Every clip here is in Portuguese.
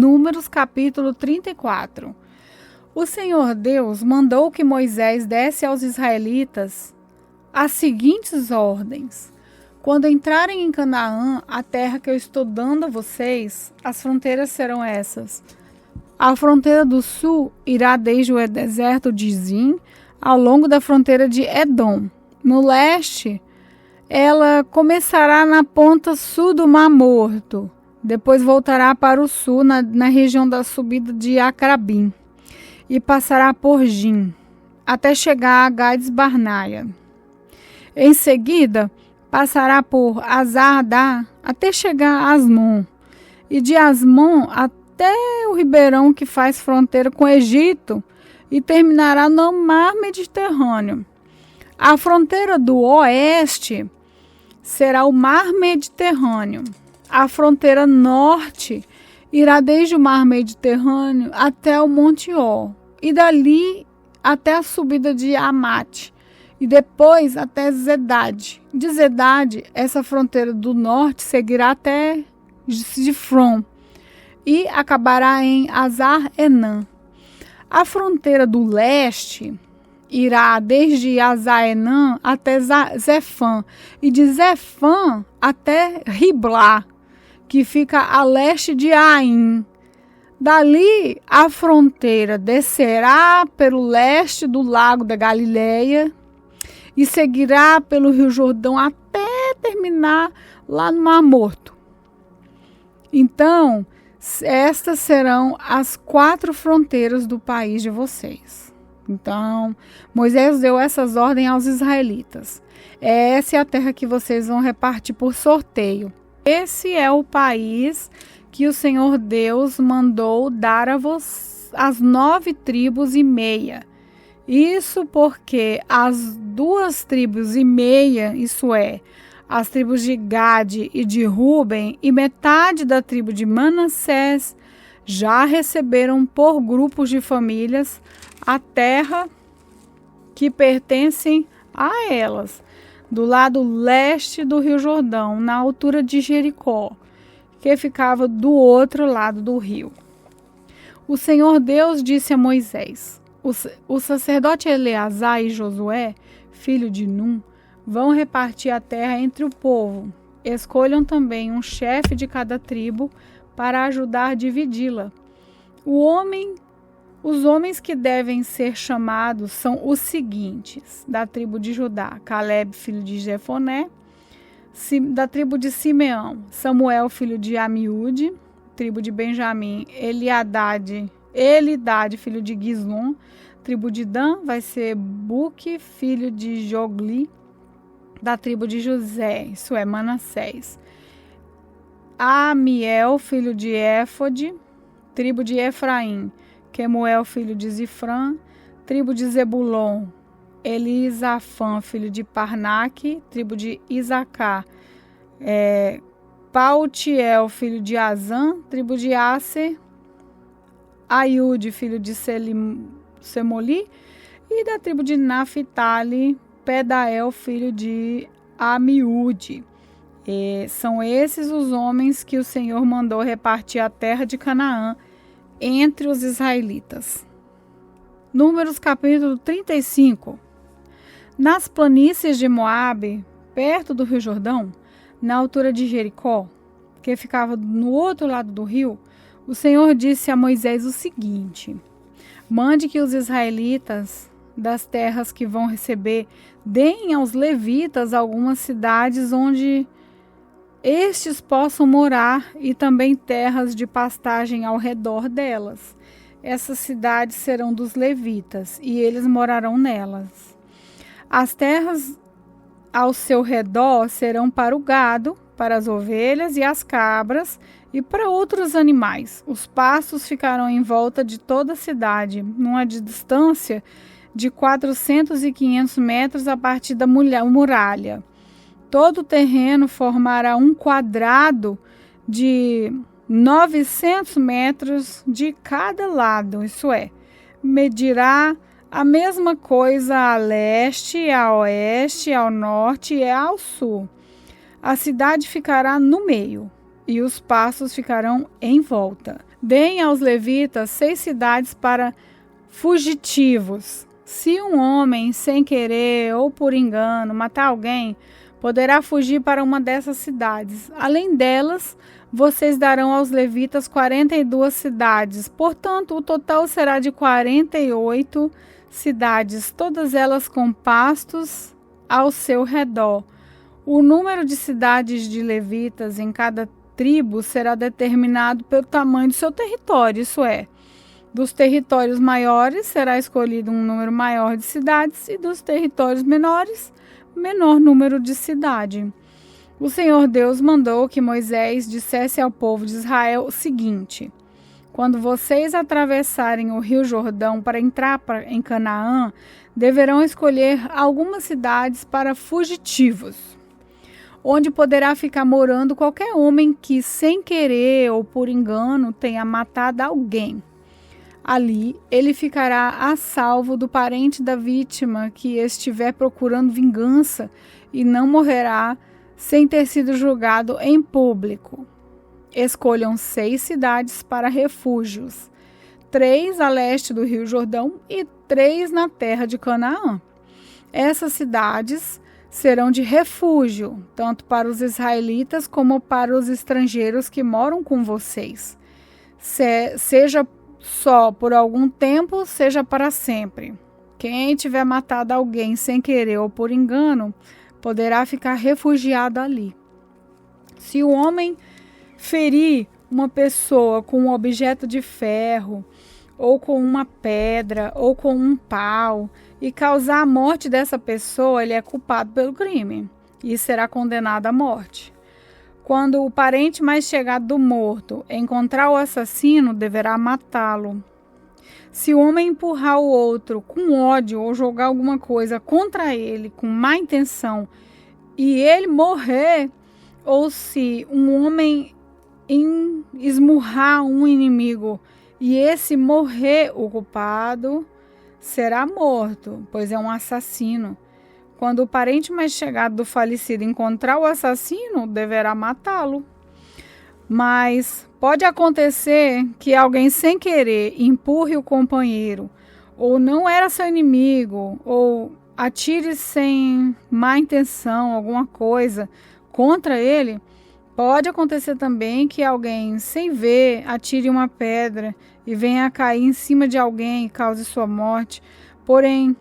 Números capítulo 34. O Senhor Deus mandou que Moisés desse aos israelitas as seguintes ordens: quando entrarem em Canaã, a terra que eu estou dando a vocês, as fronteiras serão essas. A fronteira do sul irá desde o deserto de Zin ao longo da fronteira de Edom. No leste, ela começará na ponta sul do Mar Morto. Depois voltará para o sul, na região da subida de Acrabim, e passará por Jim, até chegar a Gades Barneia. Em seguida, passará por Azardá, até chegar a Asmon, e de Asmon até o ribeirão que faz fronteira com o Egito, e terminará no Mar Mediterrâneo. A fronteira do oeste será o Mar Mediterrâneo. A fronteira norte irá desde o Mar Mediterrâneo até o Monte Or, e dali até a subida de Amate, e depois até Zedade. De Zedade, essa fronteira do norte seguirá até Zifron e acabará em Azar-Enã. A fronteira do leste irá desde Azar-Enã até Zefã, e de Zefã até Riblá, que fica a leste de Aim. Dali, a fronteira descerá pelo leste do lago da Galileia e seguirá pelo Rio Jordão até terminar lá no Mar Morto. Então, estas serão as 4 fronteiras do país de vocês. Então, Moisés deu essas ordens aos israelitas. Essa é a terra que vocês vão repartir por sorteio. Esse é o país que o Senhor Deus mandou dar a as 9 tribos e meia. Isso porque as 2 tribos e meia, isso é, as tribos de Gade e de Ruben e metade da tribo de Manassés, já receberam por grupos de famílias a terra que pertencem a elas, do lado leste do Rio Jordão, na altura de Jericó, que ficava do outro lado do rio. O Senhor Deus disse a Moisés: o sacerdote Eleazar e Josué, filho de Num, vão repartir a terra entre o povo. Escolham também um chefe de cada tribo para ajudar a dividi-la. Os homens que devem ser chamados são os seguintes: da tribo de Judá, Caleb, filho de Jefoné; da tribo de Simeão, Samuel, filho de Amiúde; tribo de Benjamim, Elidade, filho de Guizon; tribo de Dan vai ser Buque, filho de Jogli; da tribo de José, isso é, Manassés, Amiel, filho de Éfode; tribo de Efraim, Quemuel, filho de Zifrã; tribo de Zebulon, Elisafã, filho de Parnaque; tribo de Isacar, Pautiel, filho de Azã; tribo de Aser, Aiude, filho de Semoli; e da tribo de Naphtali, Pedael, filho de Amiúde. São esses os homens que o Senhor mandou repartir a terra de Canaã entre os israelitas. Números capítulo 35. Nas planícies de Moabe, perto do Rio Jordão, na altura de Jericó, que ficava no outro lado do rio, o Senhor disse a Moisés o seguinte: mande que os israelitas das terras que vão receber deem aos levitas algumas cidades onde estes possam morar, e também terras de pastagem ao redor delas. Essas cidades serão dos levitas, e eles morarão nelas. As terras ao seu redor serão para o gado, para as ovelhas e as cabras, e para outros animais. Os pastos ficarão em volta de toda a cidade, numa distância de 400 e 500 metros a partir da muralha. Todo o terreno formará um quadrado de 900 metros de cada lado, isso é, medirá a mesma coisa a leste, a oeste, ao norte e ao sul. A cidade ficará no meio e os pastos ficarão em volta. Deem aos levitas 6 cidades para fugitivos. Se um homem, sem querer ou por engano, matar alguém, poderá fugir para uma dessas cidades. Além delas, vocês darão aos levitas 42 cidades. Portanto, o total será de 48 cidades, todas elas com pastos ao seu redor. O número de cidades de levitas em cada tribo será determinado pelo tamanho do seu território, isso é, dos territórios maiores será escolhido um número maior de cidades e dos territórios menores, menor número de cidade. O Senhor Deus mandou que Moisés dissesse ao povo de Israel o seguinte: quando vocês atravessarem o rio Jordão para entrar em Canaã, deverão escolher algumas cidades para fugitivos, onde poderá ficar morando qualquer homem que, sem querer ou por engano, tenha matado alguém. Ali, ele ficará a salvo do parente da vítima que estiver procurando vingança e não morrerá sem ter sido julgado em público. Escolham 6 cidades para refúgios, 3 a leste do Rio Jordão e 3 na terra de Canaã. Essas cidades serão de refúgio, tanto para os israelitas como para os estrangeiros que moram com vocês. Seja só por algum tempo, seja para sempre. Quem tiver matado alguém sem querer ou por engano, poderá ficar refugiado ali. Se o homem ferir uma pessoa com um objeto de ferro, ou com uma pedra, ou com um pau, e causar a morte dessa pessoa, ele é culpado pelo crime e será condenado à morte. Quando o parente mais chegado do morto encontrar o assassino, deverá matá-lo. Se o homem empurrar o outro com ódio ou jogar alguma coisa contra ele com má intenção e ele morrer, ou se um homem esmurrar um inimigo e esse morrer, o culpado será morto, pois é um assassino. Quando o parente mais chegado do falecido encontrar o assassino, deverá matá-lo. Mas pode acontecer que alguém sem querer empurre o companheiro, ou não era seu inimigo, ou atire sem má intenção alguma coisa contra ele. Pode acontecer também que alguém sem ver atire uma pedra e venha a cair em cima de alguém e cause sua morte. Porém,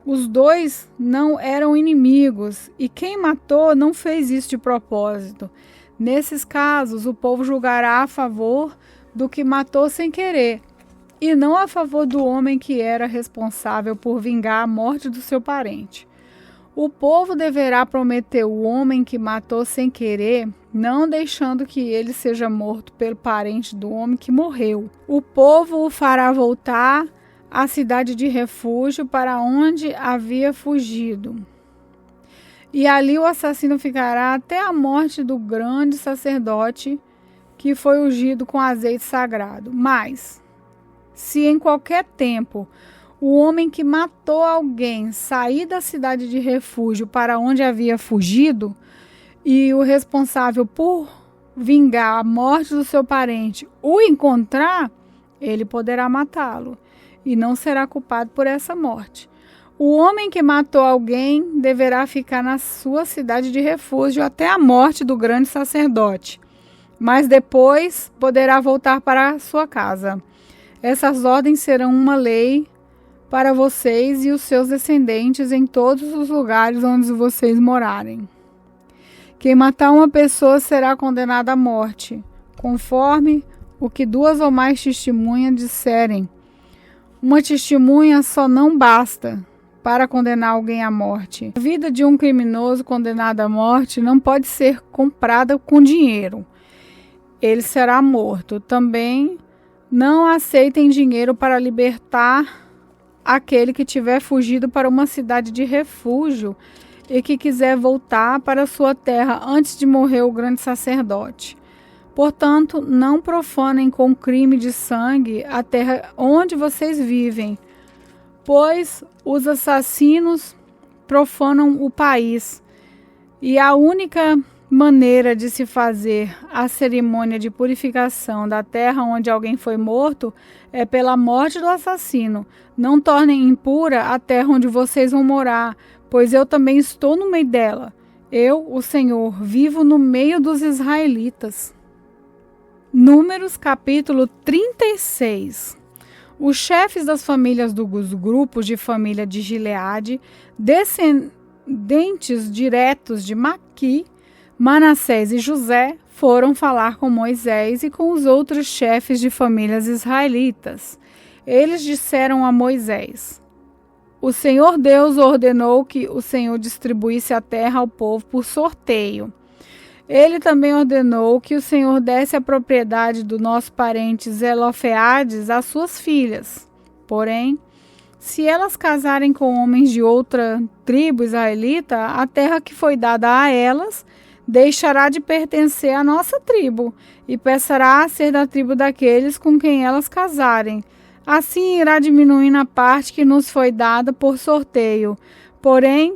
os dois não eram inimigos e quem matou não fez isso de propósito. Nesses casos, o povo julgará a favor do que matou sem querer e não a favor do homem que era responsável por vingar a morte do seu parente. O povo deverá prometer o homem que matou sem querer, não deixando que ele seja morto pelo parente do homem que morreu. O povo o fará voltar à cidade de refúgio para onde havia fugido. E ali o assassino ficará até a morte do grande sacerdote que foi ungido com azeite sagrado. Mas, se em qualquer tempo o homem que matou alguém sair da cidade de refúgio para onde havia fugido, e o responsável por vingar a morte do seu parente o encontrar, ele poderá matá-lo e não será culpado por essa morte. O homem que matou alguém deverá ficar na sua cidade de refúgio até a morte do grande sacerdote, mas depois poderá voltar para a sua casa. Essas ordens serão uma lei para vocês e os seus descendentes em todos os lugares onde vocês morarem. Quem matar uma pessoa será condenado à morte, conforme o que 2 ou mais testemunhas disserem. Uma testemunha só não basta para condenar alguém à morte. A vida de um criminoso condenado à morte não pode ser comprada com dinheiro. Ele será morto. Também não aceitem dinheiro para libertar aquele que tiver fugido para uma cidade de refúgio e que quiser voltar para sua terra antes de morrer o grande sacerdote. Portanto, não profanem com crime de sangue a terra onde vocês vivem, pois os assassinos profanam o país, e a única maneira de se fazer a cerimônia de purificação da terra onde alguém foi morto é pela morte do assassino. Não tornem impura a terra onde vocês vão morar, pois eu também estou no meio dela. Eu, o Senhor, vivo no meio dos israelitas. Números capítulo 36. Os chefes das famílias dos grupos de família de Gileade, descendentes diretos de Maqui, Manassés e José, foram falar com Moisés e com os outros chefes de famílias israelitas. Eles disseram a Moisés: o Senhor Deus ordenou que o Senhor distribuísse a terra ao povo por sorteio. Ele também ordenou que o Senhor desse a propriedade do nosso parente Zelofeades às suas filhas. Porém, se elas casarem com homens de outra tribo israelita, a terra que foi dada a elas deixará de pertencer à nossa tribo e passará a ser da tribo daqueles com quem elas casarem. Assim irá diminuindo a parte que nos foi dada por sorteio. Porém,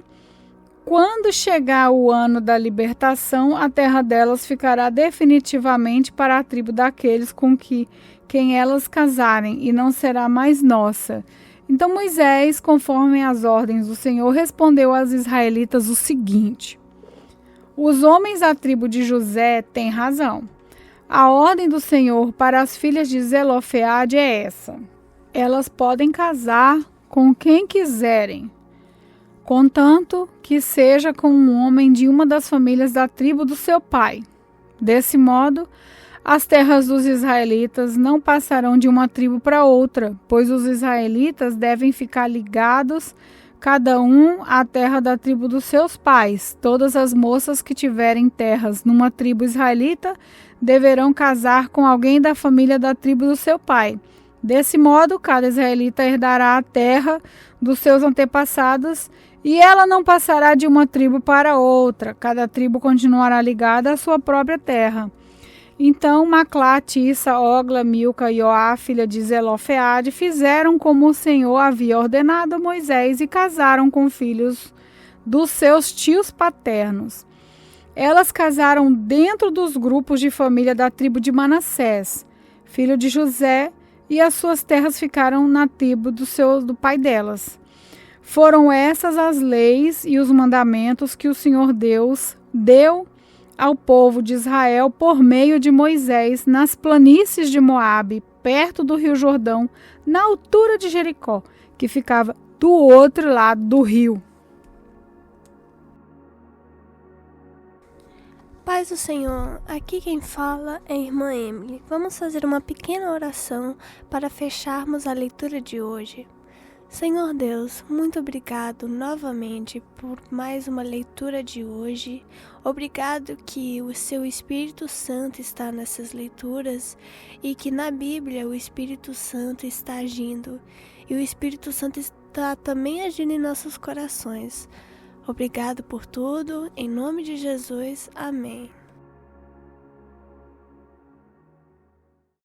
quando chegar o ano da libertação, a terra delas ficará definitivamente para a tribo daqueles com quem elas casarem, e não será mais nossa. Então Moisés, conforme as ordens do Senhor, respondeu aos israelitas o seguinte: os homens da tribo de José têm razão. A ordem do Senhor para as filhas de Zelofeade é essa: elas podem casar com quem quiserem, contanto que seja com um homem de uma das famílias da tribo do seu pai. Desse modo, as terras dos israelitas não passarão de uma tribo para outra, pois os israelitas devem ficar ligados, cada um à terra da tribo dos seus pais. Todas as moças que tiverem terras numa tribo israelita deverão casar com alguém da família da tribo do seu pai. Desse modo, cada israelita herdará a terra dos seus antepassados e ela não passará de uma tribo para outra. Cada tribo continuará ligada à sua própria terra. Então Maclate, Issa, Ogla, Milca e Joá, filha de Zelofeade, fizeram como o Senhor havia ordenado a Moisés e casaram com filhos dos seus tios paternos. Elas casaram dentro dos grupos de família da tribo de Manassés, filho de José, e as suas terras ficaram na tribo do pai delas. Foram essas as leis e os mandamentos que o Senhor Deus deu ao povo de Israel por meio de Moisés nas planícies de Moabe, perto do rio Jordão, na altura de Jericó, que ficava do outro lado do rio. Paz do Senhor, aqui quem fala é a irmã Emily. Vamos fazer uma pequena oração para fecharmos a leitura de hoje. Senhor Deus, muito obrigado novamente por mais uma leitura de hoje. Obrigado que o seu Espírito Santo está nessas leituras e que na Bíblia o Espírito Santo está agindo. E o Espírito Santo está também agindo em nossos corações. Obrigado por tudo, em nome de Jesus, amém.